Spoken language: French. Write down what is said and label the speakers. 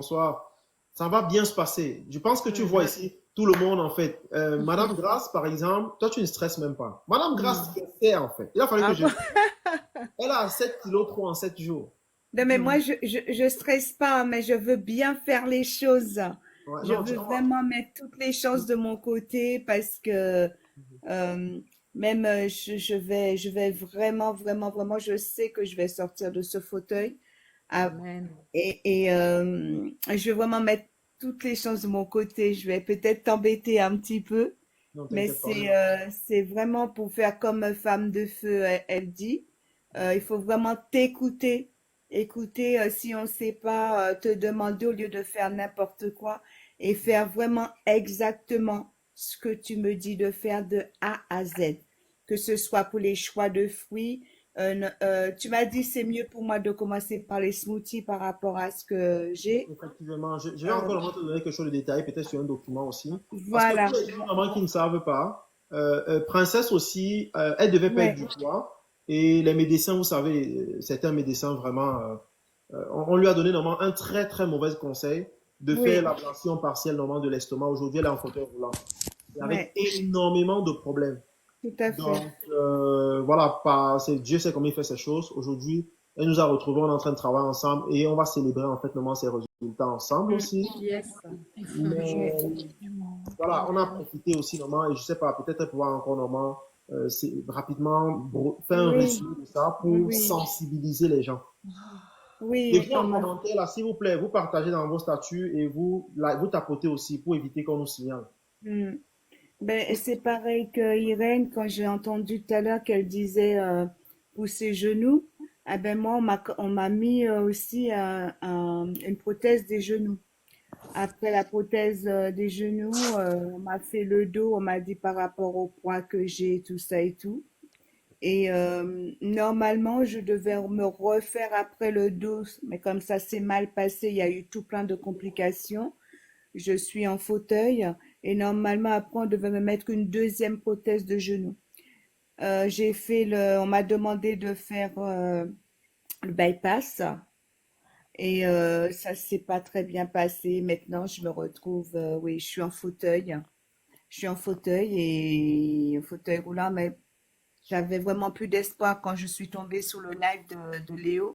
Speaker 1: bonsoir. Ça va bien se passer. Je pense que tu vois
Speaker 2: Mhm,
Speaker 1: ici tout le monde en fait. Madame Grasse, par exemple, toi tu ne stresses même pas. Madame Grasse,
Speaker 2: mhm.
Speaker 1: tu sais en fait. Il a fallu que
Speaker 2: Ah
Speaker 1: je.
Speaker 2: bon?
Speaker 1: Elle a 7 kilos trop en 7 jours.
Speaker 2: Non, mais moi, je stresse pas, mais je veux bien faire les choses.
Speaker 1: Ouais,
Speaker 2: Je
Speaker 1: non,
Speaker 2: veux vraiment mettre toutes les chances de mon côté parce que euh, même je vais vraiment, vraiment, vraiment, je sais que je vais sortir de ce fauteuil. Ah,
Speaker 3: Amen.
Speaker 2: je vais vraiment mettre toutes les chances de mon côté. Je vais peut-être t'embêter un petit peu,
Speaker 1: non,
Speaker 2: mais
Speaker 1: t'inquiète pas.
Speaker 2: c'est vraiment pour faire comme Femme de Feu, elle dit. Il faut vraiment t'écouter. Écouter, si on ne sait pas, te demander au lieu de faire n'importe quoi et faire vraiment exactement ce que tu me dis de faire de A à Z. Que ce soit pour les choix de fruits. Tu m'as dit c'est mieux pour moi de commencer par les smoothies par rapport à ce que j'ai.
Speaker 1: Effectivement, je vais
Speaker 2: Euh,
Speaker 1: encore te donner quelque chose de détaillé, peut-être sur un document aussi. Parce que pour
Speaker 2: voilà.
Speaker 1: les gens vraiment qui ne savent pas, Princesse aussi, elle devait perdre
Speaker 2: Ouais,
Speaker 1: du poids. Et les médecins, vous savez, certains médecins vraiment, on lui a donné normalement un très très mauvais conseil de faire
Speaker 2: oui,
Speaker 1: l'ablation partielle normalement de l'estomac. Aujourd'hui, elle est en fauteuil roulant. Et avec
Speaker 2: ouais,
Speaker 1: énormément de problèmes.
Speaker 2: tout à fait.
Speaker 1: Donc, voilà, Dieu sait comment il fait ces choses. Aujourd'hui, elle nous a retrouvés, on est en train de travailler ensemble et on va célébrer en fait normalement ces résultats ensemble
Speaker 2: Mm,
Speaker 1: aussi.
Speaker 3: Yes.
Speaker 1: Mais
Speaker 2: oui,
Speaker 1: voilà, on a profité aussi normalement, et je sais pas, peut-être pouvoir encore normalement rapidement faire un
Speaker 2: oui,
Speaker 1: résumé de ça pour
Speaker 2: oui,
Speaker 1: sensibiliser les gens.
Speaker 2: oui,
Speaker 1: Écrivez
Speaker 2: on
Speaker 1: en
Speaker 2: m'a.
Speaker 1: commentaire là, s'il vous plaît, vous partagez dans vos statuts et vous tapotez aussi pour éviter qu'on nous signale.
Speaker 2: Mm. Ben, c'est pareil que Irène, quand j'ai entendu tout à l'heure qu'elle disait pour ses genoux, ah ben moi, on m'a mis aussi une prothèse des genoux. Après la prothèse des genoux, on m'a fait le dos, on m'a dit par rapport au poids que j'ai, tout ça et tout. Et normalement, je devais me refaire après le dos, mais comme ça s'est mal passé, il y a eu tout plein de complications. Je suis en fauteuil et normalement, après, on devait me mettre une deuxième prothèse de genou. On m'a demandé de faire le bypass et ça s'est pas très bien passé. Maintenant, je me retrouve, oui, je suis en fauteuil. Je suis en fauteuil et en fauteuil roulant, mais j'avais vraiment plus d'espoir quand je suis tombée sur le live de Léo.